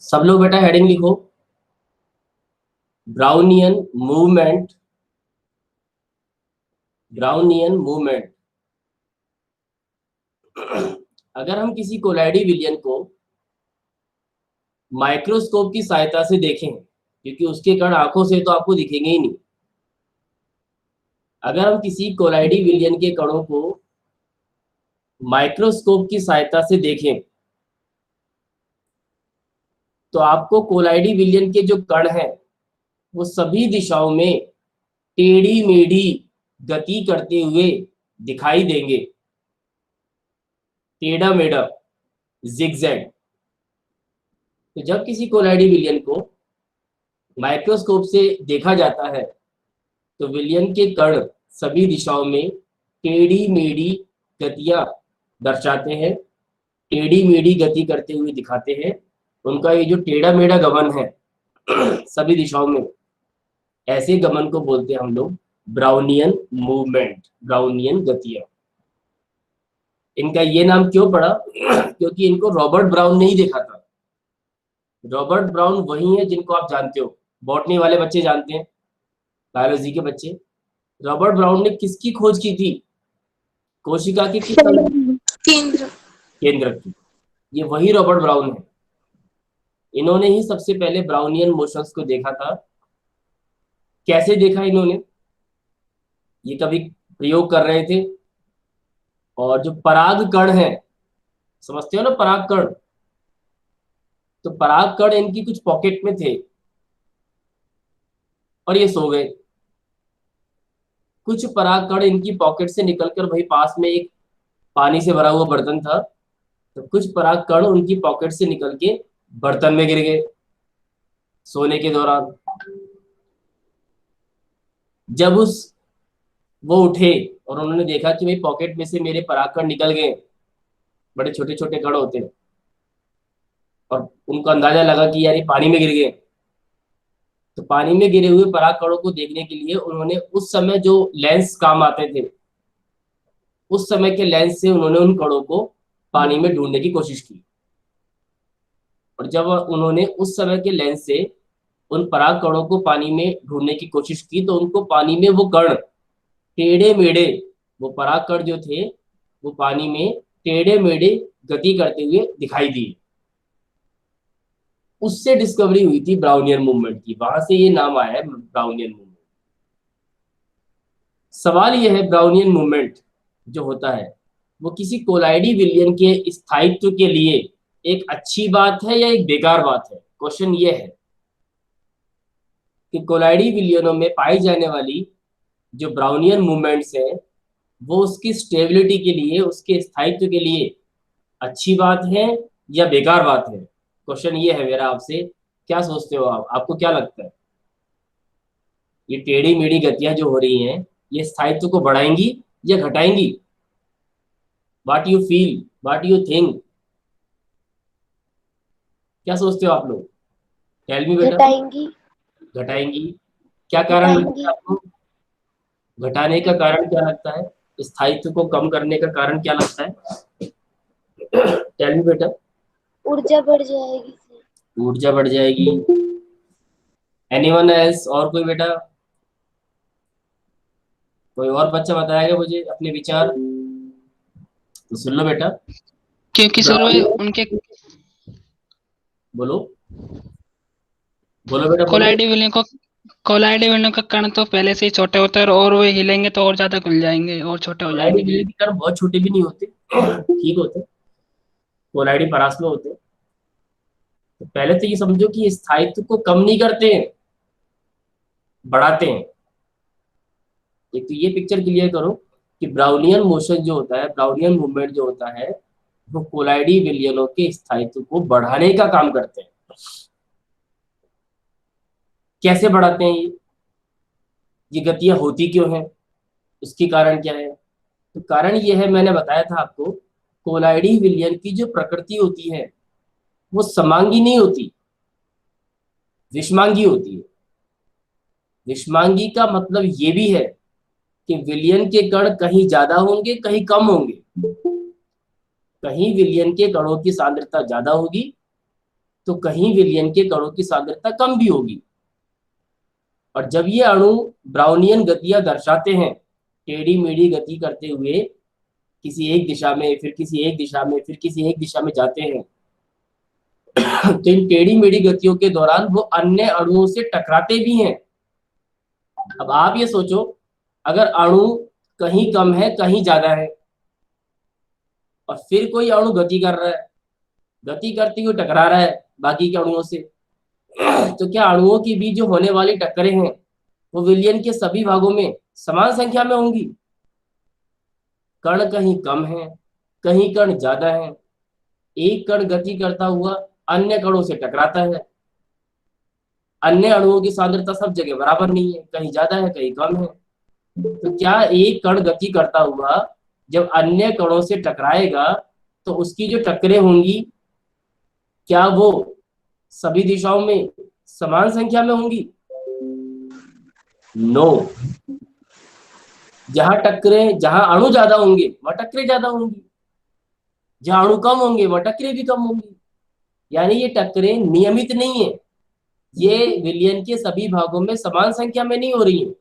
सब लोग बेटा हेडिंग लिखो, ब्राउनियन मूवमेंट। Brownian movement. अगर हम किसी कोलाइडी विलयन को माइक्रोस्कोप की सहायता से देखें, क्योंकि उसके कण आंखों से तो आपको दिखेंगे ही नहीं, अगर हम किसी कोलाइडी विलयन के कणों को माइक्रोस्कोप की सहायता से देखें तो आपको कोलाइडी विलयन के जो कण हैं वो सभी दिशाओं में टेढ़ी मेढ़ी गति करते हुए दिखाई देंगे। टेढ़ा मेढ़ा, जिगजैग। तो जब किसी कोलाइडी विलयन को माइक्रोस्कोप से देखा जाता है तो विलयन के कण सभी दिशाओं में टेढ़ी मेढ़ी गतियां दर्शाते हैं, टेढ़ी मेढ़ी गति करते हुए दिखाते हैं। उनका ये जो टेढ़ा मेढ़ा गमन है सभी दिशाओं में, ऐसे गमन को बोलते हैं हम लोग ब्राउनियन मूवमेंट, ब्राउनियन गतियां। इनका ये नाम क्यों पड़ा? क्योंकि इनको रॉबर्ट ब्राउन ने ही देखा था। रॉबर्ट ब्राउन वही है जिनको आप जानते हो, बॉटनी वाले बच्चे जानते हैं, बायोलॉजी के बच्चे। रॉबर्ट ब्राउन ने किसकी खोज की थी? कोशिका के किस केंद्र की। ये वही रॉबर्ट ब्राउन है। इन्होंने ही सबसे पहले ब्राउनियन मोशंस को देखा था। कैसे देखा इन्होंने? ये कभी प्रयोग कर रहे थे और जो पराग कण है, समझते हो ना पराग कण, तो पराग कण इनकी कुछ पॉकेट में थे और ये सो गए। कुछ पराग कण इनकी पॉकेट से निकलकर वही पास में एक पानी से भरा हुआ बर्तन था, तो कुछ पराग कण उनकी पॉकेट से निकल के बर्तन में गिर गए सोने के दौरान। जब वो उठे और उन्होंने देखा कि भाई पॉकेट में से मेरे पराग कण निकल गए, बड़े छोटे छोटे कण होते हैं, और उनको अंदाजा लगा कि यार ये पानी में गिर गए। तो पानी में गिरे हुए पराग कणों को देखने के लिए उन्होंने उस समय जो लेंस काम आते थे, उस समय के लेंस से उन्होंने उन कणों को पानी में ढूंढने की कोशिश की। और जब उन्होंने उस समय के लेंस से उन पराग कणों को पानी में ढूंढने की कोशिश की तो उनको पानी में वो कण टेढ़े मेढ़े, वो पराग कण जो थे वो पानी में टेढ़े मेढ़े गति करते हुए दिखाई दिए। उससे डिस्कवरी हुई थी ब्राउनियन मूवमेंट की, वहां से ये नाम आया है ब्राउनियन मूवमेंट। सवाल यह है, ब्राउनियन मूवमेंट जो होता है वो किसी कोलाइडी विलयन के स्थायित्व के लिए एक अच्छी बात है या एक बेकार बात है? क्वेश्चन ये है कि कोलाइडी विलयनों में पाई जाने वाली जो ब्राउनियन मूवमेंट्स है वो उसकी स्टेबिलिटी के लिए, उसके स्थायित्व के लिए अच्छी बात है या बेकार बात है? क्वेश्चन ये है मेरा आपसे। क्या सोचते हो आप? आपको क्या लगता है ये टेढ़ी मेढ़ी गतियां जो हो रही हैं ये स्थायित्व को बढ़ाएंगी या घटाएंगी? What you feel, what you think? क्या सोचते हो आप लोग? टेल मी बेटा। घटाएंगी। घटाएंगी। क्या कारण लगता है आपको? घटाने का कारण क्या लगता है? स्थायित्व को कम करने का कारण क्या लगता है? टेल मी बेटा। ऊर्जा बढ़ जाएगी। ऊर्जा बढ़ जाएगी। Anyone else? और कोई बेटा? कोई और बच्चा बताएगा मुझे अपने विचार? तो सुन लो बेटा। क्योंकि सर वो उनके बोलो बोलो बेटा बोलो। कोलाइडी विलयन का कण तो पहले से ही छोटे होते हैं और वो हिलेंगे तो और ज्यादा खुल जाएंगे और छोटे हो कोलाइडी जाएंगे। विलयन के कण बहुत छोटे भी नहीं होते, ठीक होते, कोलाइडी परास में होते। तो पहले तो ये समझो कि स्थायित्व को कम नहीं करते हैं, बढ़ाते हैं। एक तो ये पिक्चर क्लियर करो कि ब्राउनियन मोशन जो होता है, ब्राउनियन मूवमेंट जो होता है, वो कोलाइडी विलयनों के स्थायित्व को बढ़ाने का काम करते हैं। कैसे बढ़ाते हैं ये गतियां होती क्यों हैं, उसकी कारण क्या है? तो कारण ये है, मैंने बताया था आपको, कोलाइडी विलयन की जो प्रकृति होती है वो समांगी नहीं होती, विषमांगी होती है। विषमांगी का मतलब ये भी है कि विलयन के कण कहीं ज्यादा होंगे, कहीं कम होंगे। कहीं विलयन के कणों की सांद्रता ज्यादा होगी तो कहीं विलयन के कणों की सांद्रता कम भी होगी। और जब ये अणु ब्राउनियन गतियां दर्शाते हैं, टेढ़ी मेढ़ी गति करते हुए किसी एक दिशा में, फिर किसी एक दिशा में, फिर किसी एक दिशा में जाते हैं, तो इन टेढ़ी मेढ़ी गतियों के दौरान वो अन्य अणुओं से टकराते भी हैं। अब आप ये सोचो, अगर अणु कहीं कम है कहीं ज्यादा है, और फिर कोई अणु गति कर रहा है, गति करते हुए टकरा रहा है बाकी के अणुओं से, तो क्या अणुओं के बीच जो होने वाली टक्करें हैं वो विलयन के सभी भागों में समान संख्या में होंगी? कण कहीं कम है, कहीं कण ज्यादा है, एक कण गति करता हुआ अन्य कणों से टकराता है, अन्य अणुओं की सांद्रता सब जगह बराबर नहीं है, कहीं ज्यादा है कहीं कम है। तो क्या एक कण गति करता हुआ जब अन्य कणों से टकराएगा तो उसकी जो टक्करें होंगी, क्या वो सभी दिशाओं में समान संख्या में होंगी? नो। जहां अणु ज्यादा होंगे वह टक्करें ज्यादा होंगी, जहां अणु कम होंगे वह टक्करें भी कम होंगी। यानी ये टक्करें नियमित नहीं है, ये विलयन के सभी भागों में समान संख्या में नहीं हो रही है,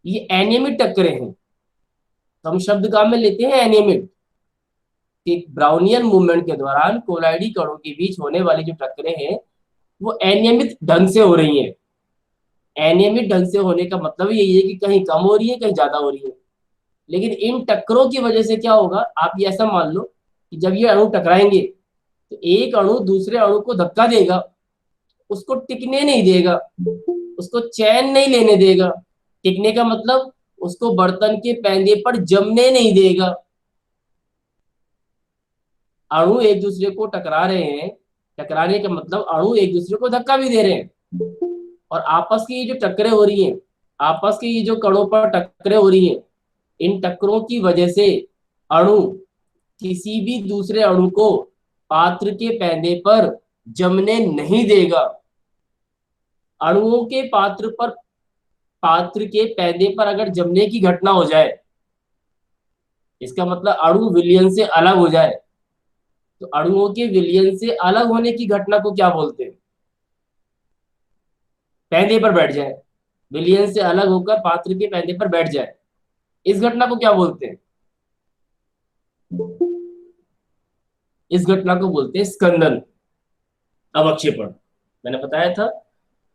ये अनियमित टक्करें हैं। तो हम शब्द काम में लेते हैं अनियमित, कि ब्राउनियन मूवमेंट के दौरान कोलाइडी कणों के बीच होने वाली जो टक्करें हैं वो अनियमित ढंग से हो रही हैं। अनियमित ढंग से होने का मतलब यही है कि कहीं कम हो रही है कहीं ज्यादा हो रही है। लेकिन इन टक्करों की वजह से क्या होगा, आप ये ऐसा मान लो कि जब ये अणु टकराएंगे तो एक अणु दूसरे अणु को धक्का देगा, उसको टिकने नहीं देगा, उसको चैन नहीं लेने देगा। टिकने का मतलब उसको बर्तन के पैंदे पर जमने नहीं देगा। अणु एक दूसरे को टकरा रहे हैं, टकराने का मतलब अणु एक दूसरे को धक्का भी दे रहे हैं, और आपस की ये जो टक्करें हो रही हैं, आपस के ये जो कणों पर टक्करें हो रही हैं, इन टक्करों की वजह से अणु किसी भी दूसरे अणु को पात्र के पैंदे पर जमने नहीं देगा। अणुओं के पात्र के पैंदे पर अगर जमने की घटना हो जाए, इसका मतलब अणु विलयन से अलग हो जाए, तो अणुओं के विलयन से अलग होने की घटना को क्या बोलते हैं? पैंदे पर बैठ जाए, विलयन से अलग होकर पात्र के पैंदे पर बैठ जाए, इस घटना को क्या बोलते हैं? इस घटना को बोलते हैं स्कंदन, अवक्षेपण। मैंने बताया था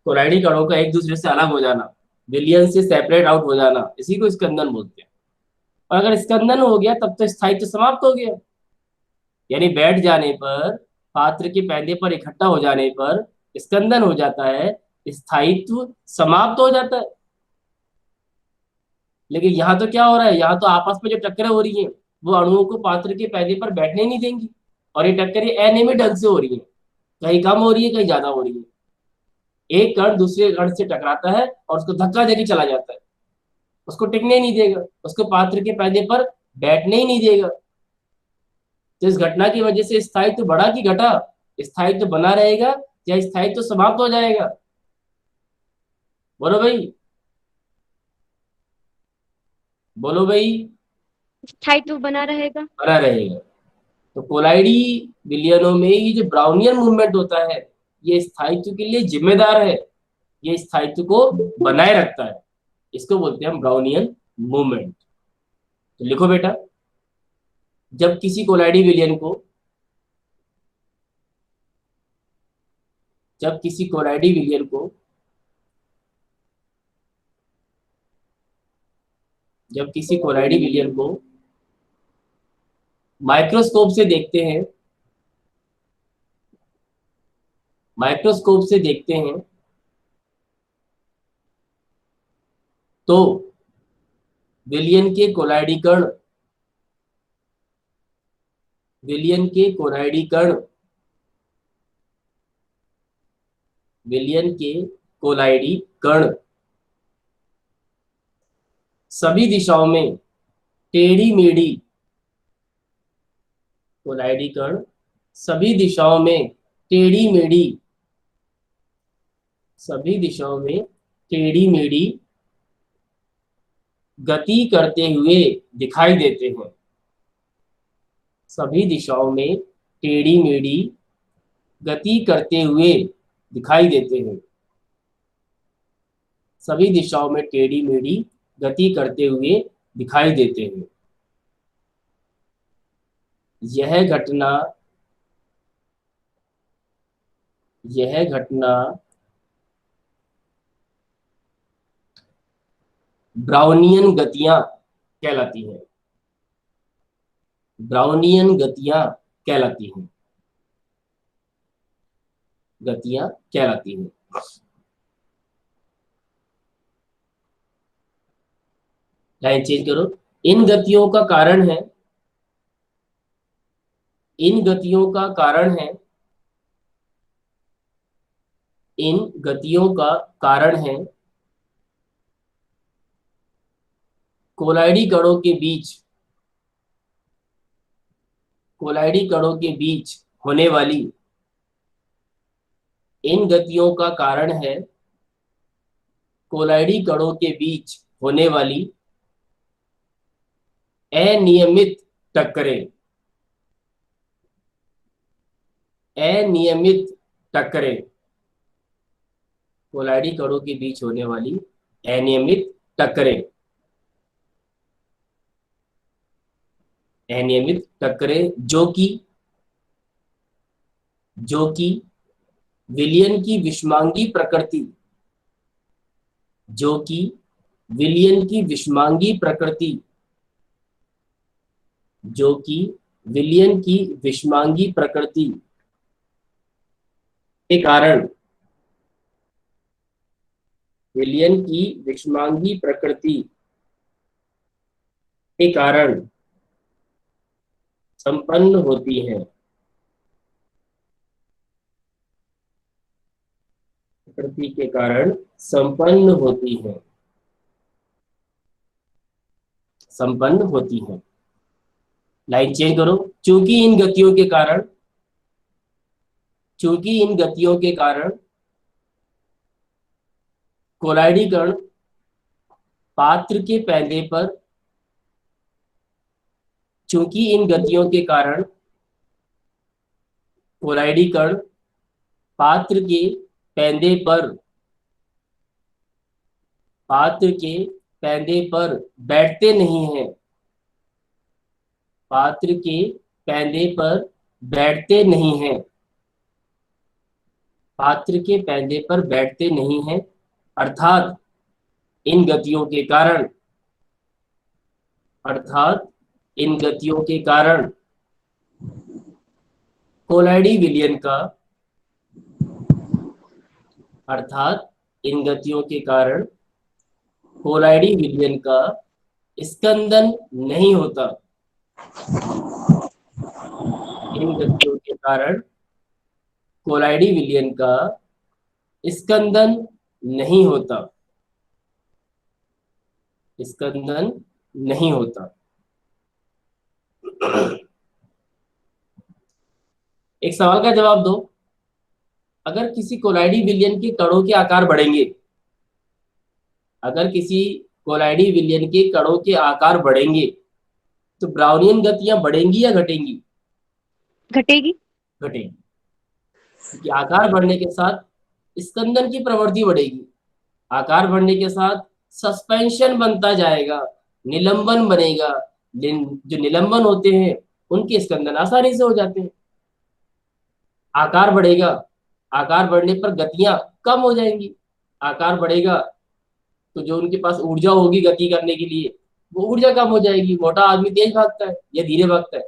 कोलाइडी कणों का एक दूसरे से अलग हो जाना, विलयन से सेपरेट आउट हो जाना, इसी को स्कंदन बोलते हैं। और अगर स्कंदन हो गया तब तो स्थायित्व समाप्त हो गया, यानी बैठ जाने पर, पात्र के पैंदे पर इकट्ठा हो जाने पर स्कंदन हो जाता है, स्थायित्व समाप्त हो जाता है। लेकिन यहाँ तो क्या हो रहा है, यहाँ तो आपस में जो टक्करें हो रही हैं वो अणुओं को पात्र के पैदे पर बैठने नहीं देंगी, और ये टक्करें अनियमित ढंग से हो रही है, कहीं कम हो रही है कहीं ज्यादा हो रही है। एक कण दूसरे कण से टकराता है और उसको धक्का देके चला जाता है, उसको टिकने नहीं देगा, उसको पात्र के पैदे पर बैठने ही नहीं देगा। तो इस घटना की वजह से स्थायित्व बढ़ा कि घटा? स्थायित्व बना रहेगा या स्थायित्व समाप्त हो जाएगा? बोलो भाई, बोलो भाई। स्थायित्व बना रहेगा। बना रहेगा। तो कोलाइडी विलयनों में ये जो ब्राउनियन मूवमेंट होता है ये स्थायित्व के लिए जिम्मेदार है, ये स्थायित्व को बनाए रखता है, इसको बोलते हैं हम ब्राउनियन मूवमेंट। तो लिखो बेटा, जब किसी कोलाइडी विलयन को जब किसी कोलाइडी विलयन को जब किसी कोलाइडी विलयन को माइक्रोस्कोप से देखते हैं, माइक्रोस्कोप से देखते हैं तो विलयन के कोलाइडी कण विलयन के कोलाइडी कण विलयन के कोलाइडी कण सभी दिशाओं में टेढ़ी मेढ़ी कोलाइडी कण सभी दिशाओं में टेढ़ी मेढ़ी सभी दिशाओं में टेढ़ी मेढ़ी गति करते हुए दिखाई देते हैं। सभी दिशाओं में टेढ़ी मेढ़ी गति करते हुए दिखाई देते हैं। सभी दिशाओं में टेढ़ी मेढ़ी गति करते हुए दिखाई देते हैं। यह घटना ब्राउनियन गतियां कहलाती हैं। ब्राउनियन गतियां कहलाती हैं। गतियां कहलाती हैं। लाइन चेंज करो। इन गतियों का कारण है इन गतियों का कारण है इन गतियों का कारण है कोलाइडी कणों के बीच होने वाली इन गतियों का कारण है कोलाइडी कणों के बीच होने वाली अनियमित टक्करें। अनियमित टक्करें। कोलाइडी कणों के बीच होने वाली अनियमित टक्करें। अनियमित टक्करें जो कि विलयन की विषमांगी प्रकृति जो कि विलयन की विषमांगी प्रकृति जो कि विलयन की विषमांगी प्रकृति के कारण विलयन की विषमांगी प्रकृति के कारण संपन्न होती है। प्रकृति के कारण संपन्न होती है। संपन्न होती है। लाइन चेंज करो। चूंकि इन गतियों के कारण कोलाइडी कण पात्र के पैंधे पर चूंकि इन गतियों के कारण कोलाइडी कण पात्र के पैंधे पर बैठते नहीं हैं। पात्र के पैंधे पर बैठते नहीं हैं। पात्र के पैंधे पर बैठते नहीं हैं। अर्थात इन गतियों के कारण कोलाइडी विलयन का स्कंदन नहीं होता। इन गतियों के कारण कोलाइडी विलयन का स्कंदन नहीं होता। स्कंदन नहीं होता। एक सवाल का जवाब दो। अगर किसी कोलाइडी विलयन के कणों के आकार बढ़ेंगे तो ब्राउनियन गतियां बढ़ेंगी या घटेंगी? घटेगी। घटेगी। क्योंकि आकार बढ़ने के साथ स्कंदन की प्रवृत्ति बढ़ेगी। आकार बढ़ने के साथ सस्पेंशन बनता जाएगा, निलंबन बनेगा। जो निलंबन होते हैं उनके स्कंदन आसानी से हो जाते हैं। आकार बढ़ेगा, आकार बढ़ने पर गतियां कम हो जाएंगी। आकार बढ़ेगा तो जो उनके पास ऊर्जा होगी गति करने के लिए वो ऊर्जा कम हो जाएगी। मोटा आदमी तेज भागता है या धीरे भागता है?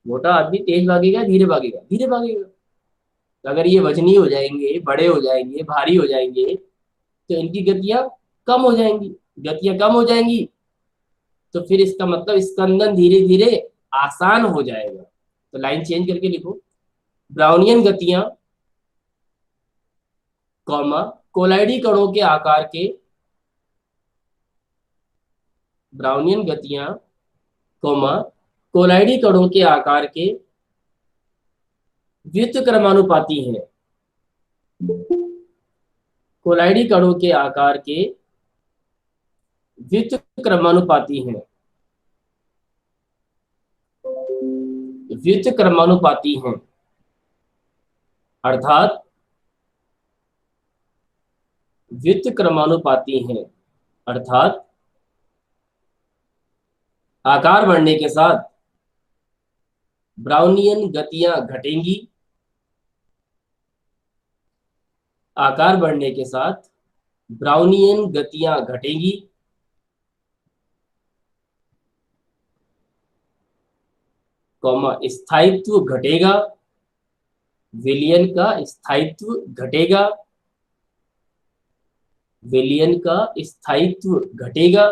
मोटा आदमी तेज भागेगा, धीरे भागेगा? धीरे भागेगा। तो अगर ये वजनी हो जाएंगे, बड़े हो जाएंगे, भारी हो जाएंगे तो इनकी गतियां कम हो जाएंगी। गतियां कम हो जाएंगी तो फिर इसका मतलब स्कंदन धीरे धीरे आसान हो जाएगा। तो लाइन चेंज करके लिखो। ब्राउनियन गतियां कॉमा कोलाइडी कणों के आकार के ब्राउनियन गतियां कॉमा कोलाइडी कणों के आकार के व्युत्क्रमानुपाती हैं। कोलाइडी कणों के आकार के व्युत्क्रमानुपाती हैं। व्युत्क्रमानुपाती हैं। अर्थात व्युत्क्रमानुपाती हैं, अर्थात आकार बढ़ने के साथ ब्राउनियन गतियां घटेंगी, आकार बढ़ने के साथ ब्राउनियन गतियां घटेंगी, कॉमा स्थायित्व घटेगा, विलयन का स्थायित्व घटेगा, विलयन का स्थायित्व घटेगा,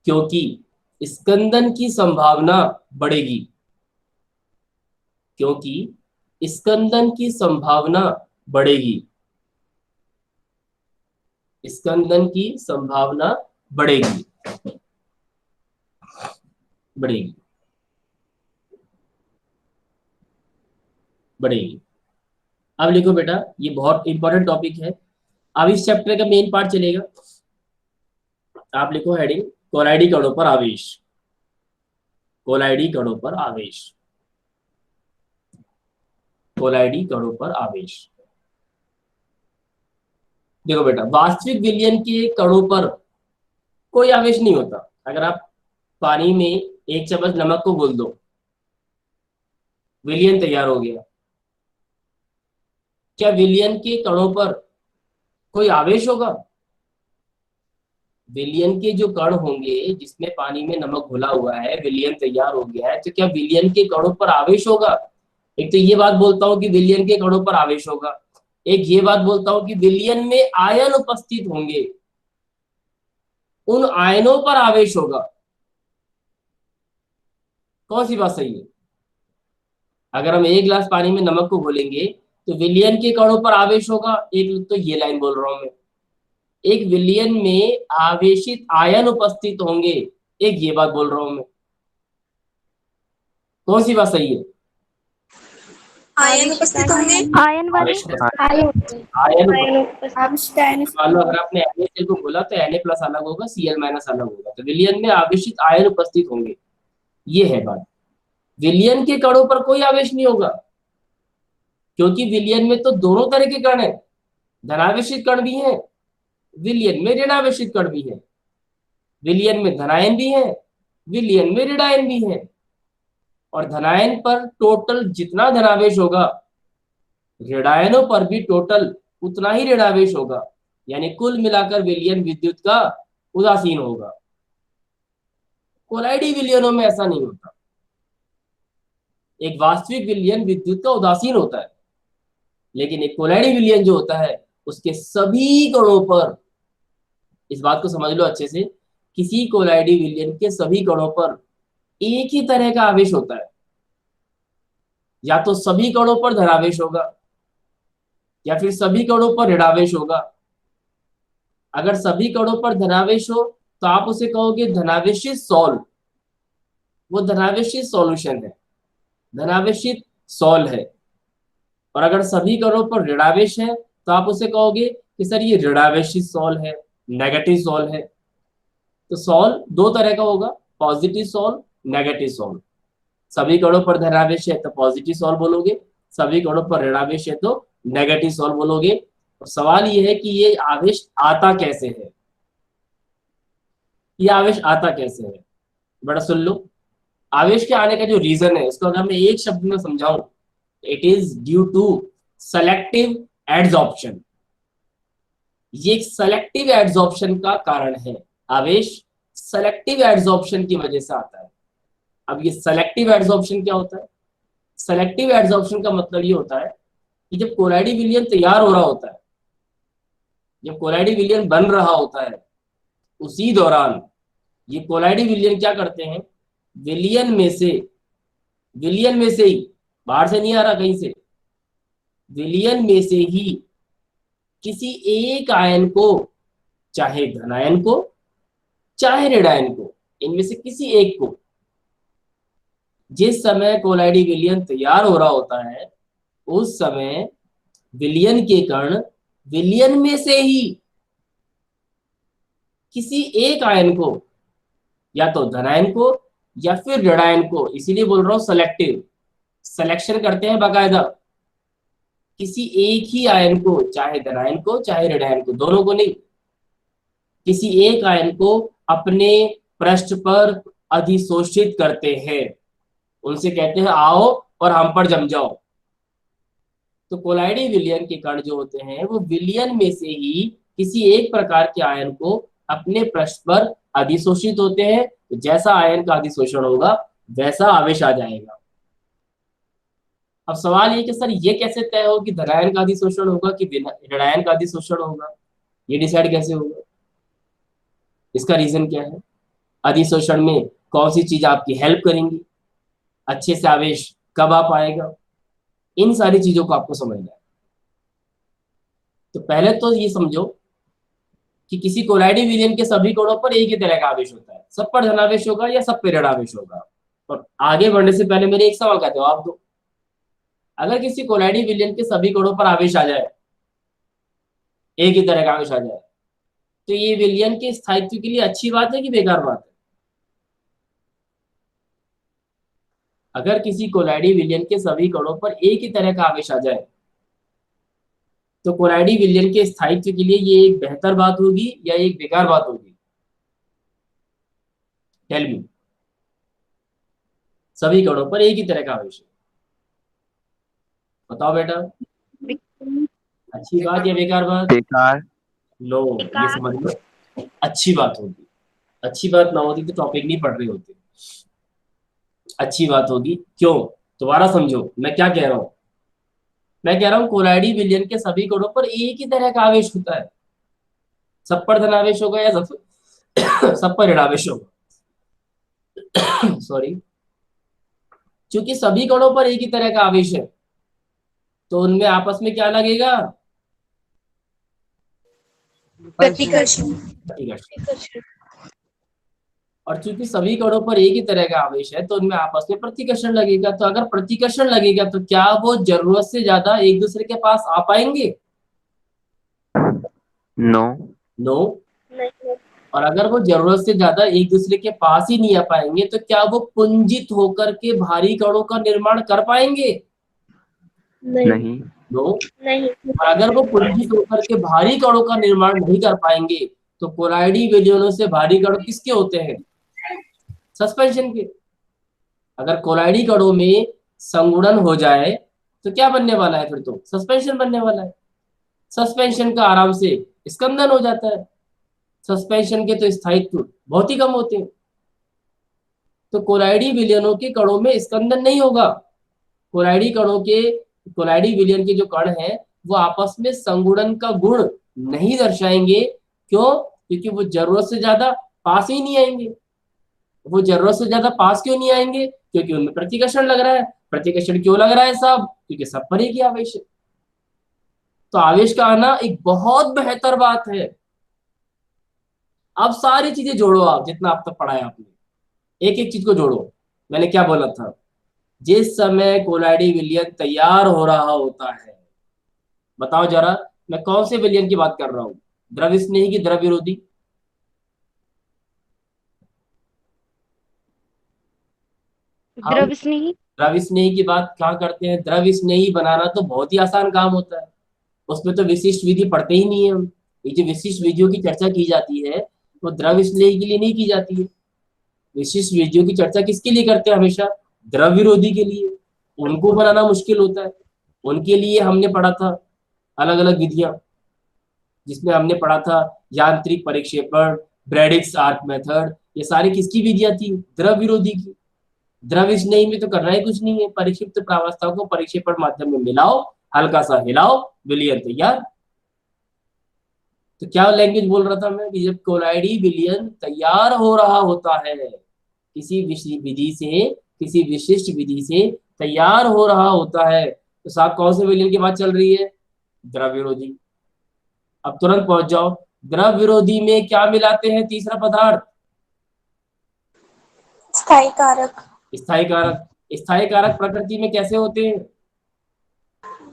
क्योंकि स्कंदन की संभावना बढ़ेगी, क्योंकि स्कंदन की संभावना बढ़ेगी, स्कंदन की संभावना बढ़ेगी, बढ़ेगी, बढ़ेगी। अब लिखो बेटा, ये बहुत इंपॉर्टेंट टॉपिक है। अब इस चैप्टर का मेन पार्ट चलेगा। आप लिखो हेडिंग, कोलाइडी कणों पर आवेश, कोलाइडी कणों पर आवेश, कोलाइडी कणों पर आवेश। देखो बेटा, वास्तविक विलयन के कणों पर कोई आवेश नहीं होता। अगर आप पानी में 1 चम्मच नमक को घोल दो, विलयन तैयार हो गया। क्या विलयन के कणों पर कोई आवेश होगा? विलयन के जो कण होंगे, जिसमें पानी में नमक घुला हुआ है, विलयन तैयार हो गया है, तो क्या विलयन के कणों पर आवेश होगा? एक तो ये बात बोलता हूं कि विलयन के कणों पर आवेश होगा, एक ये बात बोलता हूं कि विलयन में आयन उपस्थित होंगे, उन आयनों पर आवेश होगा। कौन सी बात सही है? अगर हम 1 गिलास पानी में नमक को घोलेंगे तो विलयन के कणों पर आवेश होगा। एक तो ये लाइन बोल रहा हूं मैं, एक विलयन में आवेशित आयन उपस्थित होंगे, एक ये बात बोल रहा हूं मैं। कौन सी बात सही है? आयन उपस्थित होंगे। आयन वाले आवेश आयन मान लो अगर आपने NaCl को बोला तो Na+ अलग होगा, Cl- अलग होगा, तो विलयन में आवेशित आयन उपस्थित होंगे, ये है बात। विलयन के कणों पर कोई आवेश नहीं होगा, क्योंकि विलयन में तो दोनों तरह के कण हैं, धनावेशित कण भी हैं, विलयन में ऋणावेशित कण भी हैं। विलयन में धनायन भी हैं, विलयन में ऋणायन भी हैं। और धनायन पर टोटल जितना धनावेश होगा, ऋणायनों पर भी टोटल उतना ही ऋणावेश होगा, यानी कुल मिलाकर विलयन विद्युत का उदासीन होगा। कोलाइडी विलयनों में ऐसा नहीं होता। एक वास्तविक विलयन विद्युत का उदासीन होता है, लेकिन एक कोलाइडी विलयन जो होता है उसके सभी कणों पर, इस बात को समझ लो अच्छे से, किसी कोलाइडी विलयन के सभी कणों पर एक ही तरह का आवेश होता है। या तो सभी कणों पर धनावेश होगा, या फिर सभी कणों पर ऋणावेश होगा। अगर सभी कणों पर धनावेश हो तो आप उसे कहोगे धनावेशित सॉल्व, वो धनावेशित सॉल्यूशन है, धनावेशित सॉल है। और अगर सभी कणों पर ऋणावेश है तो आप उसे कहोगे कि सर ये ऋणावेशित सॉल है, नेगेटिव सॉल है। तो सॉल 2 तरह का होगा, पॉजिटिव सॉल, नेगेटिव सॉल। सभी कणों पर धनावेश है तो पॉजिटिव सॉल बोलोगे, सभी कणों पर ऋणावेश है तो नेगेटिव सॉल बोलोगे। और सवाल ये है कि ये आवेश आता कैसे है, ये आवेश आता कैसे है? बड़ा सुन लो, आवेश के आने का जो रीजन है इसको अगर मैं एक शब्द में समझाऊं, it is due to selective adsorption. ये एक सेलेक्टिव एड्सॉर्प्शन का कारण है। आवेश सेलेक्टिव एड्सॉर्प्शन की वजह से आता है। अब ये सेलेक्टिव एड्सॉर्प्शन क्या होता है? सेलेक्टिव एड्सॉर्प्शन का मतलब ये होता है कि जब कोलाइडी विलयन तैयार हो रहा होता है, जब कोलाइडी विलयन बन रहा होता है, उसी दौरान ये कोलाइडी विलयन क्या करते हैं, विलयन में से ही, बाहर से नहीं आ रहा कहीं से, विलयन में से ही किसी एक आयन को, चाहे धनायन को चाहे ऋणायन को, इनमें से किसी एक को, जिस समय कोलाइडी विलयन तैयार हो रहा होता है उस समय विलयन के कण विलयन में से ही किसी एक आयन को, या तो धनायन को या फिर ऋणायन को, इसीलिए बोल रहा हूं सेलेक्टिव, सिलेक्शन करते हैं बाकायदा, किसी एक ही आयन को, चाहे धनायन को चाहे ऋणायन को, दोनों को नहीं, किसी एक आयन को अपने पृष्ठ पर अधिशोषित करते हैं, उनसे कहते हैं आओ और हम पर जम जाओ। तो कोलाइडी विलयन के कण जो होते हैं वो विलयन में से ही किसी एक प्रकार के आयन को अपने पृष्ठ पर अधिशोषित होते हैं। तो जैसा आयन का अधिशोषण होगा वैसा आवेश आ जाएगा। अब सवाल ये कि सर ये कैसे तय हो कि धनायन का अधिशोषण होगा कि ऋणायन का अधिशोषण होगा, ये डिसाइड कैसे होगा? इसका रीजन क्या है? अधिशोषण में कौन सी चीज आपकी हेल्प करेंगी, अच्छे से आवेश कब आ पाएगा, इन सारी चीजों को आपको समझना है। तो पहले तो ये समझो कि किसी कोलाइडी विलयन के सभी कोणों पर एक ही तरह का आवेश होता है, सब पर धनावेश होगा या सब पर ऋणावेश होगा। और आगे बढ़ने से पहले मेरे एक सवाल का जवाब दो, अगर किसी कोलाइडी विलयन के सभी कोणों पर आवेश आ जाए, एक ही तरह का आवेश आ जाए, तो ये विलयन के स्थायित्व के लिए अच्छी बात है कि बेकार बात है? अगर किसी कोलाइडी विलयन के सभी कणों पर एक ही तरह का आवेश आ जाए तो कोलाइडी विलयन के स्थायित्व के लिए ये एक बेहतर बात होगी या एक बेकार बात होगी? Tell me. सभी कणों पर एक ही तरह का आवेश है, बताओ बेटा, अच्छी बात या बेकार बात? बेकार। नो, ये समझ लो अच्छी बात होगी। अच्छी बात ना होती तो टॉपिक नहीं पढ़ रहे होते। अच्छी बात होगी, क्यों? दोबारा समझो मैं क्या कह रहा हूं। मैं कह रहा हूं कोलाइडी विलयन के सभी कोणों पर एक ही तरह का आवेश होता है, सब पर धनावेश होगा या सब पर ऋणावेश होगा। सॉरी, क्योंकि सभी कोणों पर एक ही तरह का आवेश है तो उनमें आपस में क्या लगेगा? प्रतिकर्षण। प्रतिकर्षण। और चूंकि सभी कणों पर एक ही तरह का आवेश है तो उनमें आपस में प्रतिकर्षण लगेगा। तो अगर प्रतिकर्षण लगेगा तो क्या वो जरूरत से ज्यादा एक दूसरे के पास आ पाएंगे? नो। नो। और अगर वो जरूरत से ज्यादा एक दूसरे के पास ही नहीं आ पाएंगे तो क्या वो पुंजित होकर के भारी कणों का निर्माण कर पाएंगे? नहीं। नो। और अगर वो पुंजित होकर के भारी कणों का निर्माण नहीं कर पाएंगे तो कोलाइडी विलयनों से भारी कण किसके होते हैं? सस्पेंशन के। अगर कोलाइडी कणों में संगुणन हो जाए तो क्या बनने वाला है? फिर तो सस्पेंशन बनने वाला है। सस्पेंशन का आराम से स्कंदन हो जाता है। सस्पेंशन के तो स्थायित्व बहुत ही कम होते हैं। तो कोलाइडी विलयनों के कणों में स्कंदन नहीं होगा। कोलाइडी विलयन के जो कण हैं वो आपस में संगुणन का गुण नहीं दर्शाएंगे। क्यों? क्योंकि वो जरूरत से ज्यादा पास ही नहीं आएंगे। वो जरूरत से ज्यादा पास क्यों नहीं आएंगे? क्योंकि उनमें प्रतिकर्षण लग रहा है। प्रतिकर्षण क्यों लग रहा है साहब? क्योंकि सब पर एक ही आवेश है। तो आवेश का आना एक बहुत बेहतर बात है। अब सारी चीजें जोड़ो, आप जितना अब तक पढ़ा है आपने, एक एक चीज को जोड़ो। मैंने क्या बोला था? जिस समय कोलाइडी विलयन तैयार हो रहा होता है, बताओ जरा मैं कौन से विलयन की बात कर रहा हूं? द्रव स्नेही की द्रव विरोधी? द्रव स्नेही। द्रव स्नेही की बात कहाँ करते हैं? द्रव स्नेही बनाना तो बहुत ही आसान काम होता है, उसमें तो विशिष्ट विधि पढ़ते ही नहीं है हम। ये जो विशिष्ट विधियों की चर्चा की जाती है वो द्रव स्नेही के लिए नहीं की जाती है। विशिष्ट विधियों की चर्चा किसके लिए करते हैं? हमेशा द्रव विरोधी के लिए। उनको बनाना मुश्किल होता है, उनके लिए हमने पढ़ा था अलग अलग विधियां, जिसमें हमने पढ़ा था यांत्रिक परिक्षेपण, ब्रैडिक्स आर्क मेथड। ये सारी किसकी विधियां थी? द्रव विरोधी की। द्रव स्नेही में तो करना ही कुछ नहीं है, परिक्षिप्त प्रावस्था को परिक्षेपण माध्यम में मिलाओ, हल्का सा हिलाओ, विलयन तैयार। तो क्या लैंग्वेज बोल रहा था मैं कि जब कोलाइडी विलयन तैयार हो रहा होता है, किसी विशिष्ट विधि से तैयार हो रहा होता है, तो साहब कौन से विलयन की बात चल रही है? द्रव विरोधी। अब तुरंत पहुंच जाओ, द्रव विरोधी में क्या मिलाते हैं? तीसरा पदार्थ स्थायी कारक। स्थायी कारक। स्थायी कारक प्रकृति में कैसे होते हैं?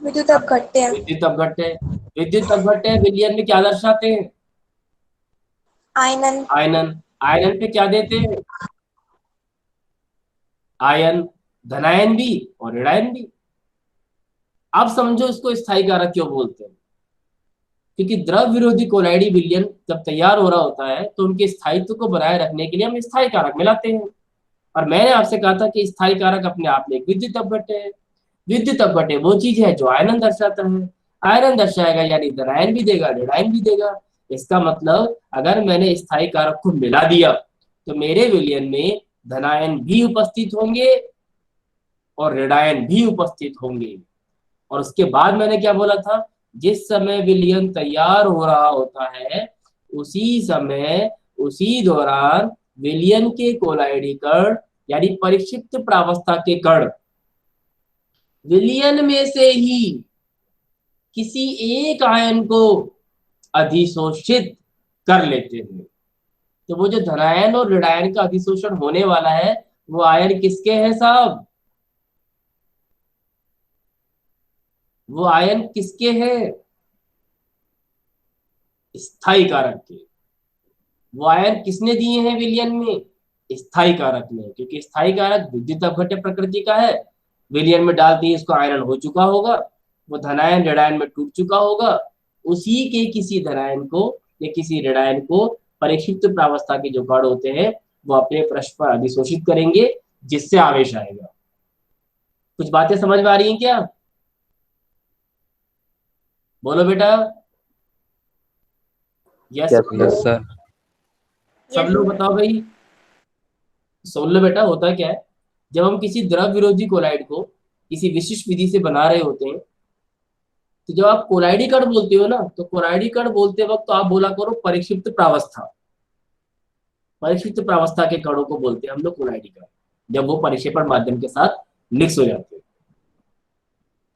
विद्युत अपघट्य। विद्युत अपघट्य। विद्युत अपघट्य विलयन में क्या दर्शाते हैं? आयनन। आयनन। आयनन पे क्या देते हैं? आयन। धनायन भी और ऋणायन भी। अब समझो इसको स्थायी कारक क्यों बोलते हैं। क्योंकि द्रव विरोधी कोलाइडी विलयन जब तैयार हो रहा होता है तो उनके स्थायित्व को बनाए रखने के लिए हम स्थायी कारक मिलाते हैं। और मैंने आपसे कहा था कि स्थायी कारक अपने आप में एक विद्युत अपघट्य है। विद्युत अपघट्य वो चीज है जो आयनन दर्शाता है। आयनन दर्शाएगा यानी धनायन भी देगा ऋणायन भी देगा। इसका मतलब अगर मैंने स्थायी कारक को मिला दिया तो मेरे विलयन में धनायन भी उपस्थित होंगे और ऋणायन भी उपस्थित होंगे। और उसके बाद मैंने क्या बोला था, जिस समय विलयन तैयार हो रहा होता है उसी समय उसी दौरान विलयन के कोलाइडी कण यानी परिक्षिप्त प्रावस्था के कण विलयन में से ही किसी एक आयन को अधिशोषित कर लेते हैं। तो वो जो धनायन और ऋणायन का अधिशोषण होने वाला है वो आयन किसके हैं साहब? वो आयन किसके हैं? स्थायी कारक के। वो आयन किसने दिए हैं विलयन में? स्थायी कारक ने। क्योंकि स्थायी कारक विद्युत अपघट्य प्रकृति का है, विलयन में डालते ही इसको आयरन हो चुका होगा, वो धनायन ऋणायन में टूट चुका होगा, उसी के किसी धनायन को या किसी ऋणायन को परिक्षिप्त प्रावस्था के जो कण होते हैं वो अपने पृष्ठ पर अधिशोषित करेंगे जिससे आवेश आएगा। कुछ बातें समझ में आ रही हैं क्या? बोलो बेटा। Yes sir. सब लोग बताओ भाई। सुन लो बेटा, होता क्या है, जब हम किसी द्रव विरोधी कोलाइड को किसी विशिष्ट विधि से बना रहे होते हैं तो जब आप कोलाइडी कण बोलते हो ना तो कोलाइडी कण बोलते वक्त तो आप बोला करो परिक्षिप्त प्रावस्था। परिक्षिप्त प्रावस्था के कणों को बोलते हैं हम लोग कोलाइडी कण, जब वो परिक्षेपण माध्यम के साथ मिक्स हो जाते हैं।